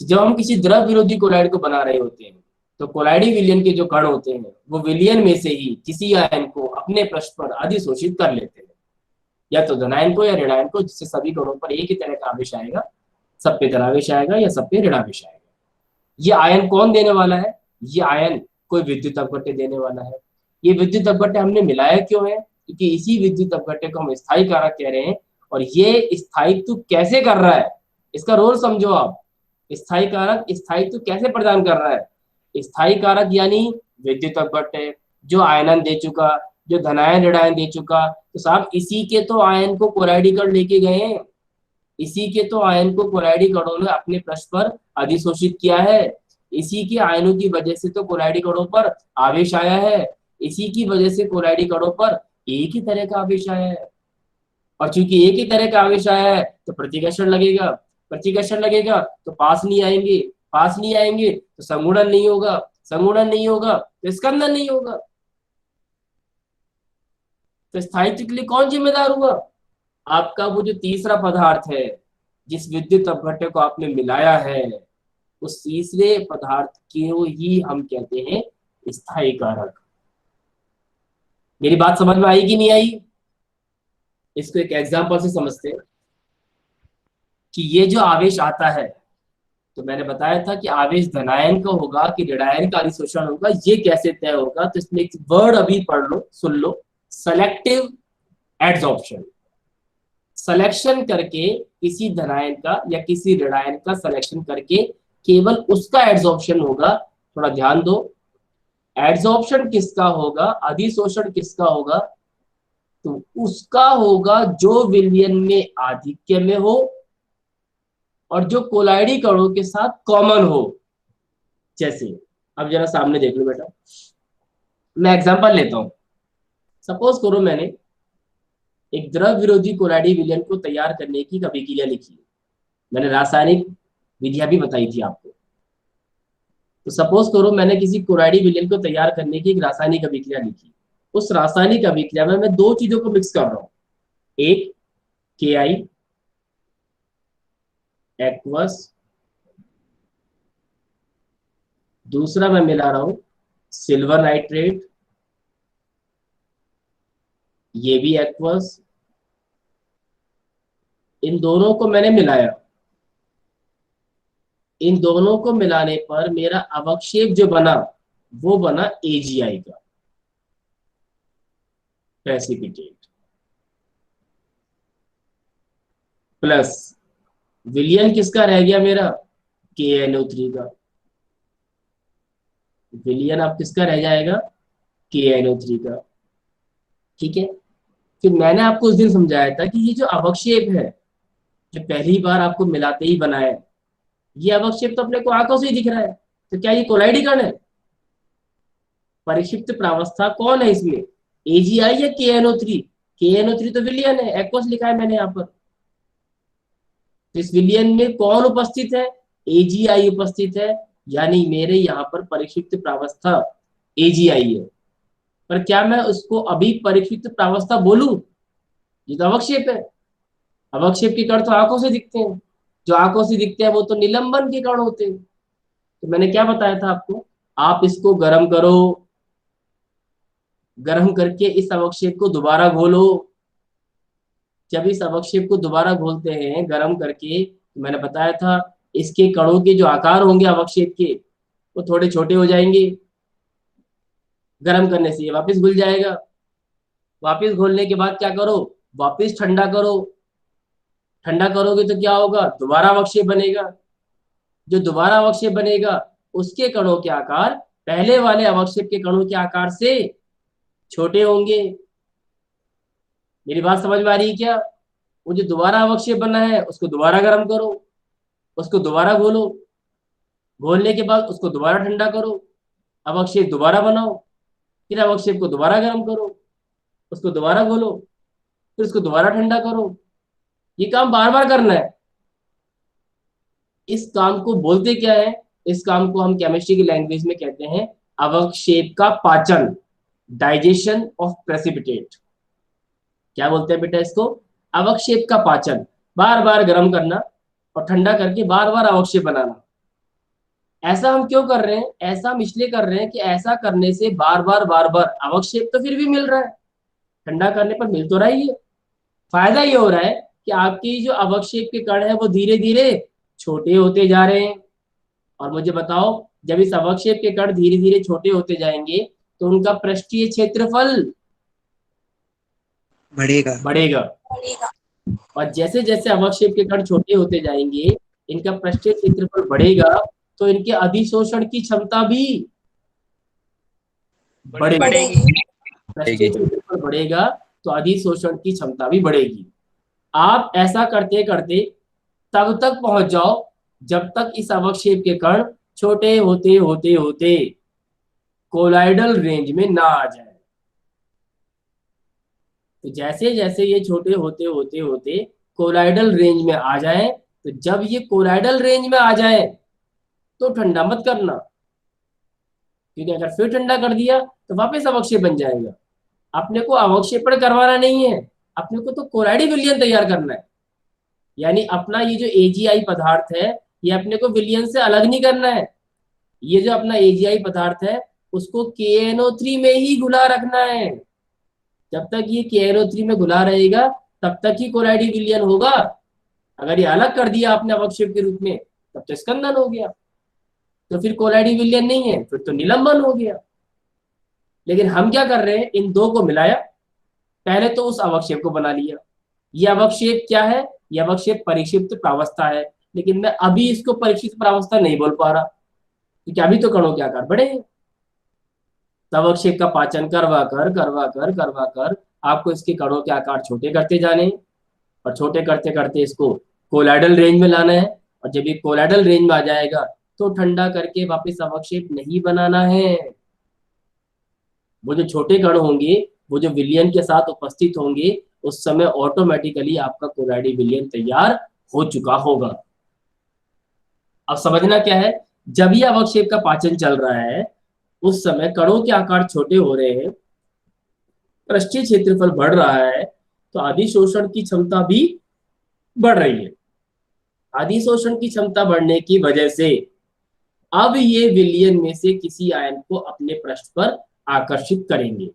तो जब हम किसी द्रव विरोधी कोलाइड को बना रहे होते हैं तो कोलाइडी विलयन के जो कण होते हैं वो विलयन में से ही किसी आयन को अपने पृष्ठ पर अधिशोषित कर लेते हैं, या तो धनायन को या ऋणायन को, जिससे सभी कणों पर एक ही तरह का आवेश आएगा, सब पे धनावेश आएगा या सब पे ऋणावेश आएगा। ये आयन कौन देने वाला है? ये आयन कोई विद्युत अपघट्य देने वाला है। ये विद्युत अपघट्य हमने मिलाया क्यों है? क्योंकि इसी विद्युत अपघट्य को हम स्थायी कारक कह रहे हैं। और ये स्थायित्व कैसे कर रहा है, इसका रोल समझो आप। स्थायी कारक स्थायित्व कैसे प्रदान कर रहा है? स्थायी कारक यानी विद्युत अपघट्य जो आयनन दे चुका, जो धनायन ऋणायन दे चुका, तो साहब इसी के तो आयन को कोलाइडी कण लेके गए हैं, इसी के तो आयन को कोलाइडी कणों ने अपने पृष्ठ पर अधिशोषित किया है, इसी के आयनों की वजह से तो कोलाइडी कणों पर आवेश आया है, इसी की वजह से कोलाइडी कणों पर एक ही तरह का आवेश आया है। और चूंकि एक ही तरह का आवेश आया है तो प्रतिकर्षण लगेगा, प्रतिकर्षण लगेगा तो पास नहीं आएंगे, पास नहीं आएंगे तो संगुणन नहीं होगा, संगुणन नहीं होगा तो स्कंदन नहीं होगा। तो स्थायित्व के लिए कौन जिम्मेदार हुआ? आपका वो जो तीसरा पदार्थ है जिस विद्युत अपघट्य को आपने मिलाया है, उस तीसरे पदार्थ को ही हम कहते हैं स्थायी कारक। मेरी बात समझ में आई कि नहीं आई? इसको एक एग्जांपल से समझते हैं कि ये जो आवेश आता है, तो मैंने बताया था कि आवेश धनायन का होगा कि ऋणायन का अधिशोषण होगा, ये कैसे तय होगा? तो इसमें एक वर्ड अभी पढ़ लो, सुन लो, सेलेक्टिव एड्सॉर्प्शन। सिलेक्शन करके किसी धनायन का या किसी ऋणायन का सिलेक्शन करके केवल उसका एड्सॉर्प्शन होगा। थोड़ा ध्यान दो, एड्सॉर्प्शन किसका होगा, अधिशोषण किसका होगा? तो उसका होगा जो विलयन में आधिक्य में हो और जो कोलाइडी कणों के साथ कॉमन हो। जैसे अब जरा सामने देख लो बेटा, मैं एग्जांपल लेता हूं। सपोज करो मैंने एक द्रव विरोधी कोलाइडी विलयन को तैयार करने की अभिक्रिया लिखी, मैंने रासायनिक विधियां भी बताई थी आपको। तो सपोज करो मैंने किसी कोलाइडी विलयन को तैयार करने की एक रासायनिक अभिक्रिया लिखी। उस रासायनिक अभिक्रिया में मैं दो चीजों को मिक्स कर रहा हूं, एक KI एक्वस, दूसरा मैं मिला रहा हूं सिल्वर नाइट्रेट, ये भी एक्वस। इन दोनों को मैंने मिलाया, इन दोनों को मिलाने पर मेरा अवक्षेप जो बना वो बना AgI का, प्रेसिपिटेट, प्लस विलियन किसका रह गया मेरा, KNO3 का। विलियन अब किसका रह जाएगा, KNO3 का। ठीक है, फिर मैंने आपको उस दिन समझाया था कि ये जो अवक्षेप है, जो पहली बार आपको मिलाते ही बनाया है, ये अवक्षेप तो अपने को आंखों से ही दिख रहा है, तो क्या ये कोलाइडी कण है? परिक्षिप्त प्रावस्था कौन है इसमें, AgI या KNO3? KNO3 तो विलियन है, एक्वस लिखा है मैंने यहाँ पर। तो इस विलियन में कौन उपस्थित है, AgI उपस्थित है, यानी मेरे यहाँ पर परिक्षिप्त प्रावस्था AgI है। पर क्या मैं उसको अभी परिक्षिप्त प्रावस्था बोलूं? ये तो अवक्षेप है। अवक्षेप के कण तो आंखों से दिखते हैं, जो आंखों से दिखते हैं वो तो निलंबन के कण होते हैं। तो मैंने क्या बताया था आपको, आप इसको गर्म करो, गर्म करके इस अवक्षेप को दोबारा घोलो। जब इस अवक्षेप को दोबारा घोलते हैं गर्म करके, तो मैंने बताया था इसके कणों के जो आकार होंगे अवक्षेप के, वो थोड़े छोटे हो जाएंगे। गर्म करने से ये वापस घुल जाएगा। वापस घोलने के बाद क्या करो, वापस ठंडा करो। ठंडा करोगे तो क्या होगा, दोबारा अवक्षेप बनेगा। जो दोबारा अवक्षेप बनेगा उसके कणों के आकार पहले वाले अवक्षेप के कणों के आकार से छोटे होंगे। मेरी बात समझ में आ रही है क्या? वो जो दोबारा अवक्षेप बना है उसको दोबारा गर्म करो, उसको दोबारा घोलो, घोलने के बाद उसको दोबारा ठंडा करो, अवक्षेप दोबारा बनाओ, फिर अवक्षेप को दोबारा गर्म करो, उसको दोबारा घोलो, फिर उसको दोबारा ठंडा करो। ये काम बार बार करना है। इस काम को बोलते क्या है, इस काम को हम केमिस्ट्री की लैंग्वेज में कहते हैं अवक्षेप का पाचन, डाइजेशन ऑफ प्रेसिपिटेट। क्या बोलते हैं बेटा इसको, अवक्षेप का पाचन। बार बार गर्म करना और ठंडा करके बार बार अवक्षेप बनाना। ऐसा हम क्यों कर रहे हैं, ऐसा हम इसलिए कर रहे हैं कि ऐसा करने से बार बार अवक्षेप तो फिर भी मिल रहा है, ठंडा करने पर मिल तो रहा ही है। फायदा ये हो रहा है कि आपकी जो अवक्षेप के कण है वो धीरे धीरे छोटे होते जा रहे हैं। और मुझे बताओ, जब इस अवक्षेप के कण धीरे धीरे छोटे होते जाएंगे तो उनका पृष्ठीय क्षेत्रफल बढ़ेगा बढ़ेगा। बढ़ेगा। और जैसे जैसे अवक्षेप के कण छोटे होते जाएंगे, इनका पृष्ठीय क्षेत्रफल बढ़ेगा, तो इनके अधिशोषण की क्षमता भी बढ़ेगी। बढ़ेगी। पृष्ठीय क्षेत्रफल बढ़ेगा तो अधिशोषण की क्षमता भी बढ़ेगी। आप ऐसा करते करते तब तक पहुंच जाओ जब तक इस अवक्षेप के कण छोटे होते होते होते कोलाइडल रेंज में ना आ जाए। तो जैसे जैसे ये छोटे होते होते होते कोलाइडल रेंज में आ जाए, तो जब ये कोलाइडल रेंज में आ जाए तो ठंडा मत करना, क्योंकि अगर फिर ठंडा कर दिया तो वापस अवक्षेप बन जाएगा। अपने को अवक्षेपण करवाना नहीं है, अपने को तो कोलाइडी विलयन तैयार करना है। यानी अपना ये जो AgI पदार्थ है ये अपने को विलयन से अलग नहीं करना है। ये जो अपना AgI पदार्थ है उसको KNO3 में ही घुला रखना है। जब तक ये KNO3 में घुला रहेगा तब तक ही कोलाइडी विलयन होगा। अगर ये अलग कर दिया आपने अवक्षेप के रूप में तब तो स्कंदन हो गया, तो फिर कोलाइडी विलयन नहीं है, फिर तो निलंबन हो गया। लेकिन हम क्या कर रहे हैं, इन दो को मिलाया, पहले तो उस अवक्षेप को बना लिया। ये अवक्षेप क्या है, ये अवक्षेप परिक्षिप्त प्रावस्था है, लेकिन मैं अभी इसको परिक्षिप्त प्रावस्था नहीं बोल पा रहा क्योंकि अभी तो कणों के आकार बड़े हैं। अवक्षेप का पाचन करवा कर आपको इसके कणों के आकार छोटे करते जाने, और छोटे करते करते इसको कोलाइडल रेंज में लाना है। और जब ये कोलाइडल रेंज में आ जाएगा तो ठंडा करके वापस अवक्षेप नहीं बनाना है। वो जो छोटे कण होंगे वो जो विलयन के साथ उपस्थित होंगे उस समय ऑटोमेटिकली आपका कोलाइडी विलयन तैयार हो चुका होगा। अब समझना क्या है, जब ये अवक्षेप का पाचन चल रहा है उस समय कणों के आकार छोटे हो रहे हैं, पृष्ठीय क्षेत्रफल बढ़ रहा है, तो अधिशोषण की क्षमता भी बढ़ रही है। अधिशोषण की क्षमता बढ़ने की वजह से अब ये विलयन में से किसी आयन को अपने पृष्ठ पर आकर्षित करेंगे।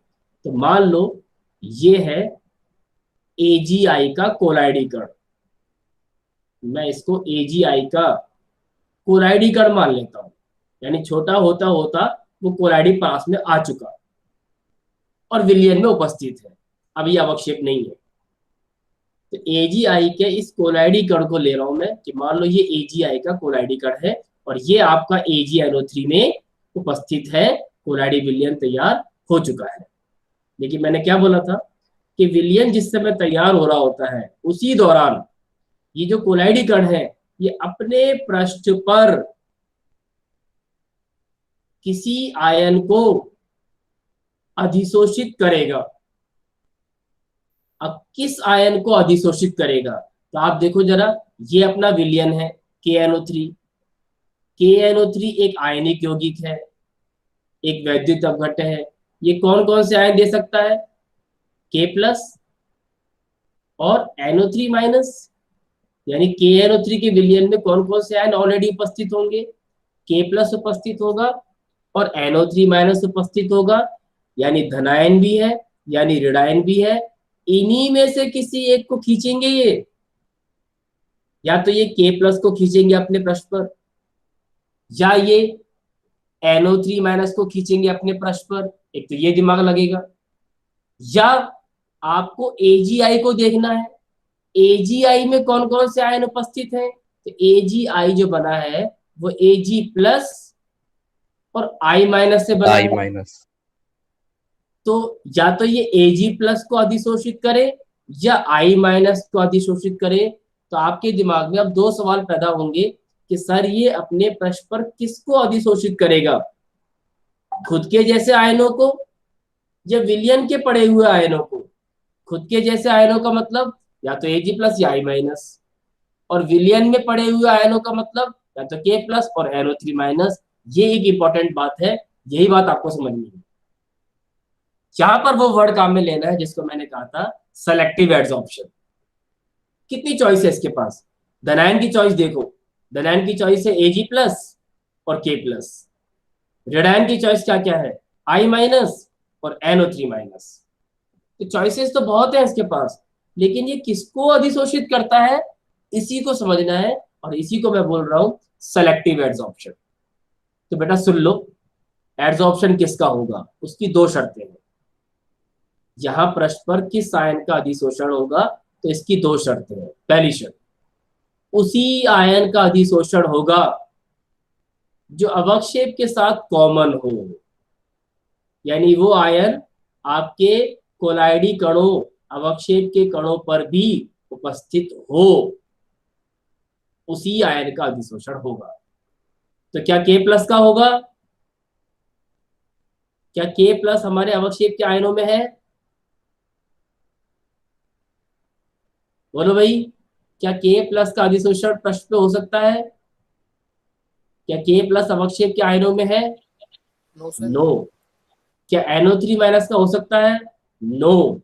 तो मान लो ये है AgI का कोलाइडी कण, मैं इसको AgI का कोलाइडी कण मान लेता हूं, यानी छोटा होता होता वो कोलाइडी पास में आ चुका और विलयन में उपस्थित है, अब ये अवक्षेप नहीं है। तो AgI के इस कोलाइडी कण को ले रहा हूं मैं कि मान लो ये AgI का कोलाइडी कण है और ये आपका AgNO3 में उपस्थित है, कोलाइडी विलयन तैयार हो चुका है। लेकिन मैंने क्या बोला था कि विलयन जिस समय तैयार हो रहा होता है उसी दौरान ये जो कोलाइडी कण है ये अपने पृष्ठ पर किसी आयन को अधिशोषित करेगा। अब किस आयन को अधिशोषित करेगा, तो आप देखो जरा, ये अपना विलयन है KNO3। KNO3 एक आयनिक यौगिक है, एक वैद्युत अपघट्य है। ये कौन कौन से आयन दे सकता है? K+ और NO3 माइनस, यानी KNO3 के विलयन में कौन कौन से आयन ऑलरेडी उपस्थित होंगे? K+ उपस्थित होगा और NO3 माइनस उपस्थित होगा, यानी धनायन भी है यानी ऋणायन भी है। इन्हीं में से किसी एक को खींचेंगे ये, या तो ये K+ को खींचेंगे अपने पृष्ठ पर, या ये NO3 माइनस को खींचेंगे अपने पृष्ठ पर। एक तो ये दिमाग लगेगा, या आपको AgI को देखना है, AgI में कौन कौन से आयन उपस्थित हैं। तो AgI जो बना है वो Ag+ और I- से बना I-। है। तो या तो ये Ag+ को अधिशोषित करे या I- को अधिशोषित करे। तो आपके दिमाग में अब दो सवाल पैदा होंगे कि सर ये अपने पृष्ठ पर किसको अधिशोषित करेगा, खुद के जैसे आयनों को या विलयन के पड़े हुए आयनों को। खुद के जैसे आयनों का मतलब या तो Ag+ या I-, और विलयन में पड़े हुए आयनों का मतलब या तो K+ और NO3-। ये एक इंपॉर्टेंट बात है, यही बात आपको समझनी है। यहां पर वो वर्ड काम में लेना है जिसको मैंने कहा था सेलेक्टिव एडसॉर्प्शन। कितनी चॉइस है इसके पास? धनायन की चॉइस देखो, धनायन की चॉइस है Ag+ और K+। ऋणायन की चॉइस क्या क्या है? I- और NO3-। तो चॉइसेस तो बहुत है इसके पास, लेकिन ये किसको अधिशोषित करता है इसी को समझना है, और इसी को मैं बोल रहा हूं सेलेक्टिव एडसॉर्प्शन। तो बेटा सुन लो, एडसॉर्प्शन किसका होगा, उसकी दो शर्तें हैं। यहां पृष्ठ पर किस आयन का अधिशोषण होगा, तो इसकी दो शर्तें हैं। पहली शर्त, उसी आयन का अधिशोषण होगा जो अवक्षेप के साथ कॉमन हो, यानी वो आयन आपके कोलाइडी कणों, अवक्षेप के कणों पर भी उपस्थित हो, उसी आयन का अधिशोषण होगा। तो क्या K+ का होगा? क्या K+ हमारे अवक्षेप के आयनों में है? बोलो भाई, क्या K+ का अधिशोषण पृष्ठ पे हो सकता है? क्या K+ अवक्षेप के आयनों में है? नो। क्या NO3- का हो सकता है? नो।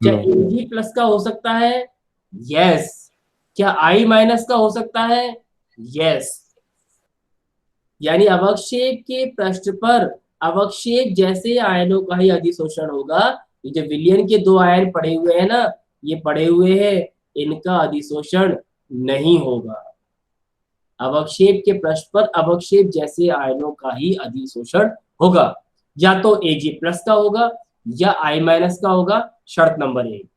क्या Ag+ का हो सकता है? यस। क्या I- का हो सकता है? यस। यानी अवक्षेप के पृष्ठ पर अवक्षेप जैसे आयनों का ही अधिशोषण होगा। ये जो विलयन के दो आयन पड़े हुए हैं ना, ये पड़े हुए हैं, इनका अधिशोषण नहीं होगा। अवक्षेप के पृष्ठ पर अवक्षेप जैसे आयनों का ही अधिशोषण होगा, या तो Ag+ का होगा या I- का होगा। शर्त नंबर 1।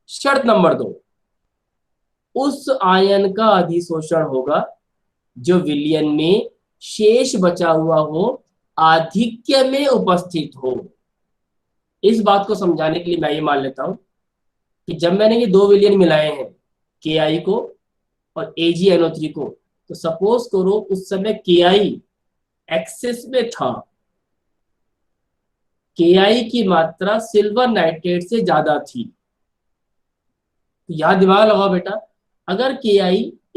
शर्त नंबर 2, उस आयन का अधिशोषण होगा जो विलयन में शेष बचा हुआ हो, आधिक्य में उपस्थित हो। इस बात को समझाने के लिए मैं ये मान लेता हूं कि जब मैंने ये दो विलयन मिलाए हैं, Ki को और AgNO3 को, तो सपोज करो उस समय Ki एक्सेस में था, Ki की मात्रा सिल्वर नाइट्रेट से ज्यादा थी। तो यहां दिमाग लगाओ बेटा, अगर Ki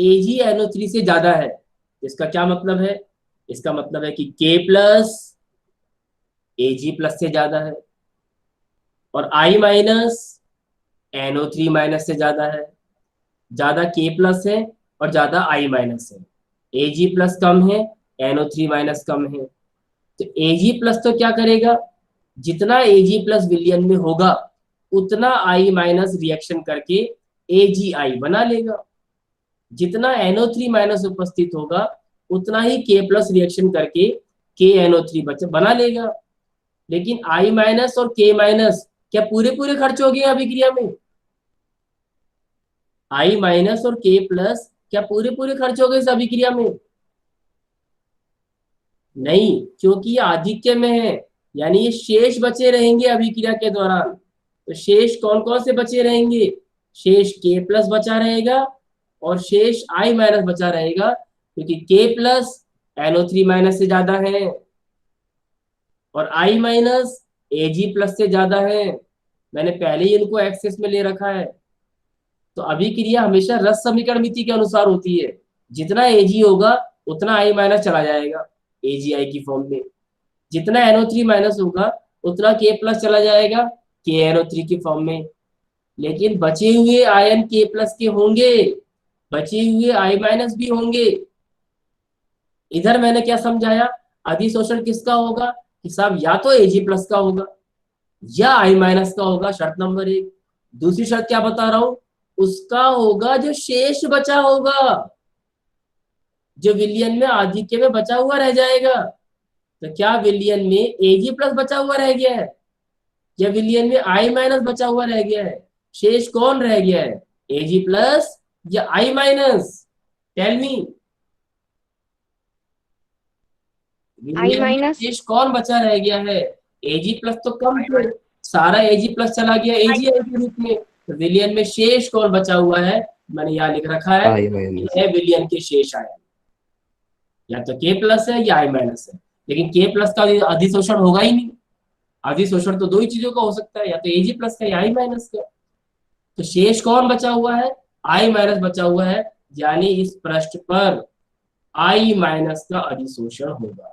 AgNO3 से ज्यादा है, इसका क्या मतलब है? इसका मतलब है कि K+ Ag+ से ज्यादा है और I- NO3- से ज्यादा है। ज्यादा K+ है और ज्यादा I- है। Ag+ कम है, NO3- कम है। तो Ag+ तो क्या करेगा, जितना Ag+ विलयन में होगा उतना I- रिएक्शन करके AgI बना लेगा। जितना NO3- उपस्थित होगा उतना ही K+ रिएक्शन करके KNO3 बना लेगा। लेकिन I- और K- क्या पूरे पूरे खर्च हो गए अभिक्रिया में? I माइनस और K प्लस क्या पूरे पूरे खर्च हो गए इस अभिक्रिया में? नहीं, क्योंकि ये आधिक्य में है, यानी ये शेष बचे रहेंगे अभिक्रिया के दौरान। तो शेष कौन कौन से बचे रहेंगे? शेष K प्लस बचा रहेगा और शेष I माइनस बचा रहेगा, क्योंकि K प्लस NO3 माइनस से ज्यादा है और I माइनस Ag प्लस से ज्यादा है। मैंने पहले ही इनको एक्सेस में ले रखा है। तो अभिक्रिया हमेशा रस समीकरण मिति के अनुसार होती है। जितना Ag होगा उतना I माइनस चला जाएगा AgI की फॉर्म में, जितना NO3 माइनस होगा उतना K प्लस चला जाएगा KNO3 की फॉर्म में। लेकिन बचे हुए आयन K प्लस के होंगे, बचे हुए I माइनस भी होंगे। इधर मैंने क्या समझाया? अधिशोषण किसका होगा कि साहब या तो Ag प्लस का होगा या I माइनस का होगा, शर्त नंबर 1। दूसरी शर्त क्या बता रहा हूं? उसका होगा जो शेष बचा होगा, जो विलयन में आधिक्य में बचा हुआ रह जाएगा। तो क्या विलयन में Ag प्लस बचा हुआ रह गया है या विलयन में I माइनस बचा हुआ रह गया है? शेष कौन रह गया है, Ag प्लस या I minus? Tell me. I minus. शेष कौन बचा रह गया है? Ag प्लस तो कम थे, सारा Ag प्लस चला गया AgI के रूप में। तो विलयन में शेष कौन बचा हुआ है? मैंने यहाँ लिख रखा है, ये विलयन के शेष आयन, या तो K प्लस है या I माइनस है। लेकिन K प्लस का अधिशोषण होगा ही नहीं। अधिशोषण तो दो ही चीजों का हो सकता है, या तो Ag प्लस का या I माइनस का। तो शेष कौन बचा हुआ है? I माइनस बचा हुआ है, यानी इस पृष्ठ पर I माइनस का अधिशोषण होगा।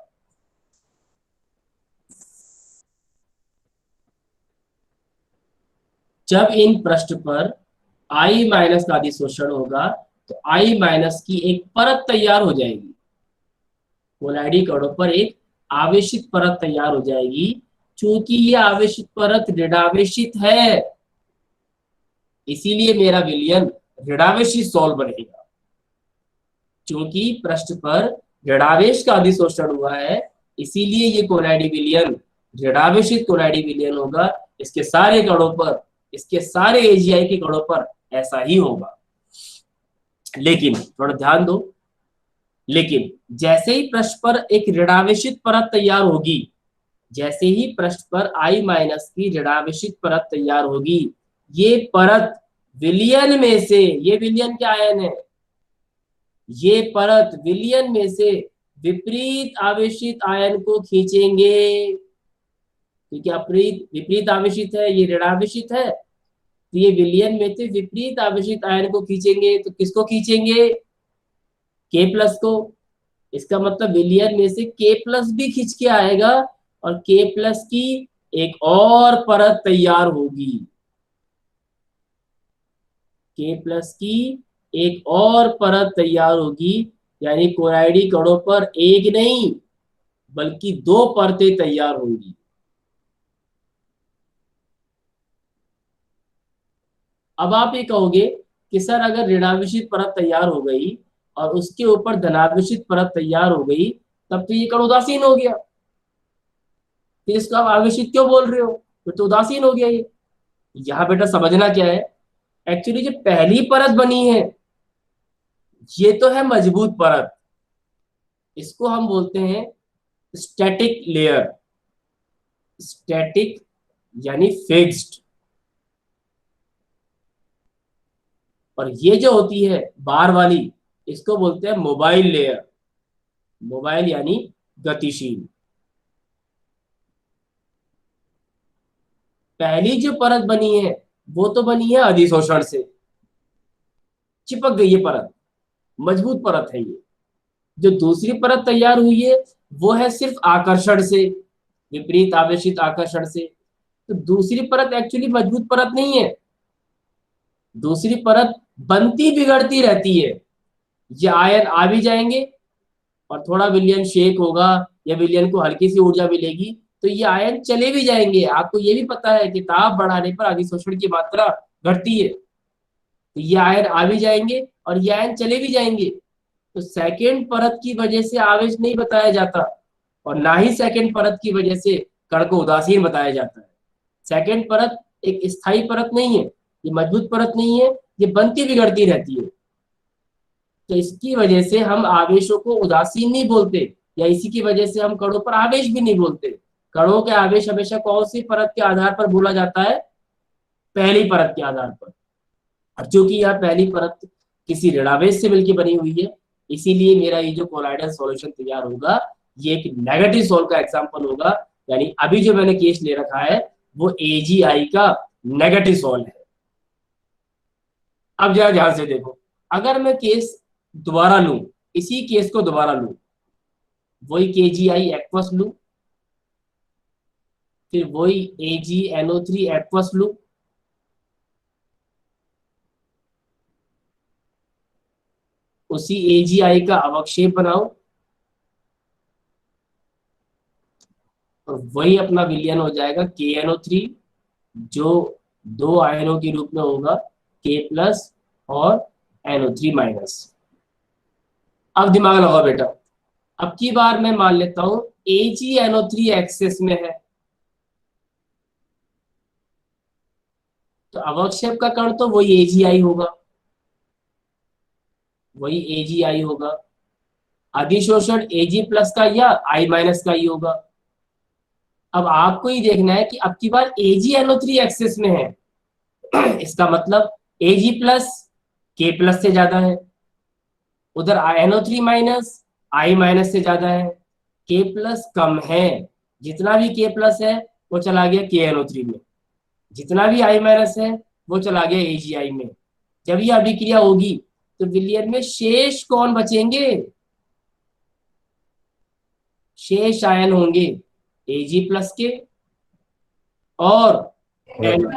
जब इन पृष्ठ पर I माइनस का अधिशोषण होगा तो I माइनस की एक परत तैयार हो जाएगी, कोलाइडी कणों पर एक आवेशित परत तैयार हो जाएगी। चूंकि ये आवेशित परत ऋणावेशित है, इसीलिए मेरा विलयन ऋणावेशित सॉल्व बनेगा। चूंकि पृष्ठ पर ऋणावेश का अधिशोषण हुआ है, इसीलिए ये कोलाइडी विलयन ऋणावेशित कोलाइडी विलयन होगा। इसके सारे कणों पर, इसके सारे AgI के कणों पर ऐसा ही होगा। लेकिन थोड़ा ध्यान दो, लेकिन जैसे ही पृष्ठ पर एक ऋणावेशित परत तैयार होगी, जैसे ही पृष्ठ पर I माइनस की ऋणावेशित परत तैयार होगी, ये परत विलयन में से, ये विलयन के आयन है, ये परत विलयन में से विपरीत आवेशित आयन को खींचेंगे। क्योंकि विपरीत आवेशित है, ये ऋणावेशित है, तो ये विलयन में से विपरीत आवेशित आयन को खींचेंगे। तो किसको खींचेंगे? K प्लस को। इसका मतलब विलयन में से K प्लस भी खींच के आएगा और K प्लस की एक और परत तैयार होगी। K प्लस की एक और परत तैयार होगी, यानी कोलाइडी कणों पर एक नहीं बल्कि दो परतें तैयार होंगी। अब आप ये कहोगे कि सर अगर ऋणावेशित परत तैयार हो गई और उसके ऊपर धनावेशित परत तैयार हो गई, तब तो ये कण उदासीन हो गया। तो इसको आप आवेशित क्यों बोल रहे हो? तो उदासीन हो गया ये। यहाँ बेटा समझना क्या है, एक्चुअली जो पहली परत बनी है ये तो है मजबूत परत, इसको हम बोलते हैं स्टैटिक लेयर। स्टैटिक यानी फिक्स्ड। और ये जो होती है बार वाली, इसको बोलते हैं मोबाइल लेयर। मोबाइल यानी गतिशील। पहली जो परत बनी है वो तो बनी है अधिशोषण से, चिपक गई है परत, मजबूत परत है ये। जो दूसरी परत तैयार हुई है वो है सिर्फ आकर्षण से, विपरीत आवेशित आकर्षण से। तो दूसरी परत एक्चुअली मजबूत परत नहीं है, दूसरी परत बनती बिगड़ती रहती है। ये आयन आ भी जाएंगे और थोड़ा विलयन शेक होगा या विलयन को हल्की सी ऊर्जा मिलेगी तो ये आयन चले भी जाएंगे। आपको ये भी पता है कि ताप बढ़ाने पर अधिशोषण की मात्रा घटती है, तो ये आयन आ भी जाएंगे और ये आयन चले भी जाएंगे। तो सेकेंड परत की वजह से आवेश नहीं बताया जाता और ना ही सेकेंड परत की वजह से कण को उदासीन बताया जाता है। सेकेंड परत एक स्थायी परत नहीं है, ये मजबूत परत नहीं है, ये बनती बिगड़ती रहती है। तो इसकी वजह से हम आवेशों को उदासीन नहीं बोलते, या इसी की वजह से हम कणों पर आवेश भी नहीं बोलते। कणों के आवेश हमेशा कौन सी परत के आधार पर बोला जाता है? पहली परत के आधार पर। और चूंकि यह पहली परत किसी ऋणावेश से मिलकर बनी हुई है, इसीलिए मेरा ये जो कोलाइडल सॉल्यूशन तैयार होगा ये एक नेगेटिव सोल का एग्जांपल होगा। यानी अभी जो मैंने केस ले रखा है वो AgI का नेगेटिव सोल है। अब जरा ध्यान से देखो, अगर मैं केस दोबारा लूं, इसी केस को दोबारा लूं, वही KgI एक्वस लूं, फिर वही AgNO3 एक्वस लूं, उसी AgI का अवक्षेप बनाओ और वही अपना विलयन हो जाएगा KNO3, जो 2 आयनों के रूप में होगा K+ और NO3-। अब दिमाग लगाओ बेटा, अब की बार मैं मान लेता हूं AgNO3 एक्सेस में है, तो अवक्षेप का कण तो वही AgI होगा, वही AgI होगा। अधिशोषण Ag+ का या I- का ही होगा। अब आपको ही देखना है कि अब की बार AgNO3 एक्सेस में है इसका मतलब Ag+ K+ से ज्यादा है, उधर NO3- I- से ज्यादा है, K+ कम है। जितना भी K+ है वो चला गया KNO3 में, जितना भी I- है वो चला गया AgI में। जब ये अभिक्रिया होगी तो विलयन में शेष कौन बचेंगे? शेष आयन होंगे Ag+ के और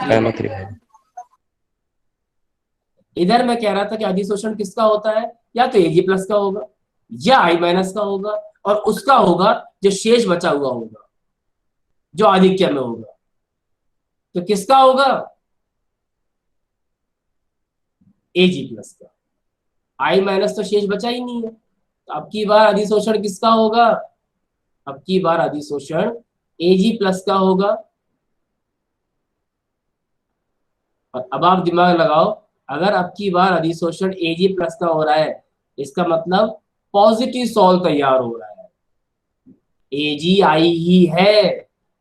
NO3। इधर मैं कह रहा था कि अधिशोषण किसका होता है? या तो Ag+ का होगा या I- का होगा, और उसका होगा जो शेष बचा हुआ होगा, जो आधिक्य में होगा। तो किसका होगा? Ag+ का। I- तो शेष बचा ही नहीं है। तो अब की बार अधिशोषण किसका होगा? अब की बार अधिशोषण Ag+ का होगा। और अब आप दिमाग लगाओ, अगर अब की बार अधिशोषण Ag+ का हो रहा है, इसका मतलब पॉजिटिव सोल तैयार हो रहा है, AgI ही है।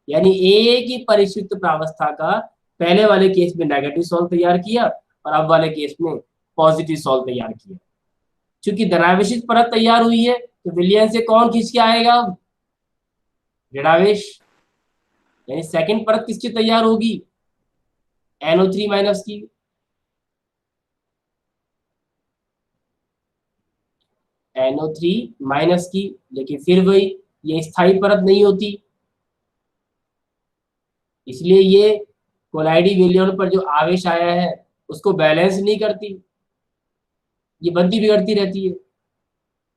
यानी एक ही परिष्कृत प्रावस्था का पहले वाले केस में नेगेटिव सोल तैयार किया और अब वाले केस में पॉजिटिव सोल तैयार किया। चूंकि धनावेशित परत तैयार हुई है तो विलयन से कौन खींच के आएगा? अब ऋणावेश, यानी सेकंड परत किसकी तैयार होगी? NO3- की। NO3- की, लेकिन फिर वही ये स्थायी परत नहीं होती, इसलिए ये कोलाइडी विलयन पर जो आवेश आया है उसको बैलेंस नहीं करती, ये बनती बिगड़ती रहती है।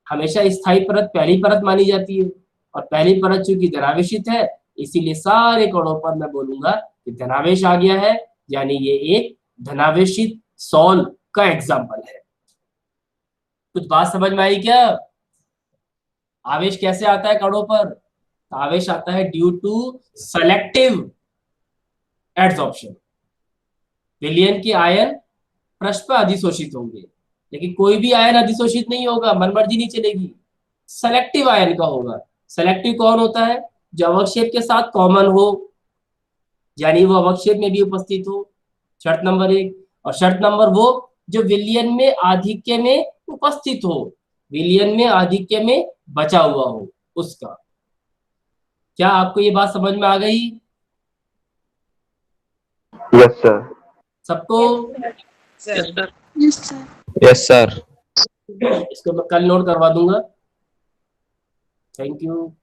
हमेशा स्थायी परत पहली परत मानी जाती है, और पहली परत चूंकि धनावेशित है इसीलिए सारे कणों पर मैं बोलूंगा कि धनावेश आ गया है, यानी ये एक धनावेशित सोल का एग्जाम्पल है। कुछ बात समझ में आई क्या? आवेश कैसे आता है कणों पर? आवेश आता है ड्यू टू सेलेक्टिव एडसॉर्प्शन। विलयन के आयन पृष्ठ पर अधिशोषित होंगे, लेकिन कोई भी आयन अधिशोषित नहीं होगा, मनमर्जी नहीं चलेगी, सेलेक्टिव आयन का होगा। सेलेक्टिव कौन होता है? जो अवक्षेप के साथ कॉमन हो, यानी वो अवक्षेप में भी उपस्थित हो, शर्त नंबर 1। और शर्त नंबर वो जो विलयन में आधिक्य में उपस्थित हो, विलयन में आधिक्य में बचा हुआ हो उसका। क्या आपको ये बात समझ में आ गई यस सर। सबको? Yes sir. Yes sir. इसको मैं कल नोट करवा दूंगा। Thank you.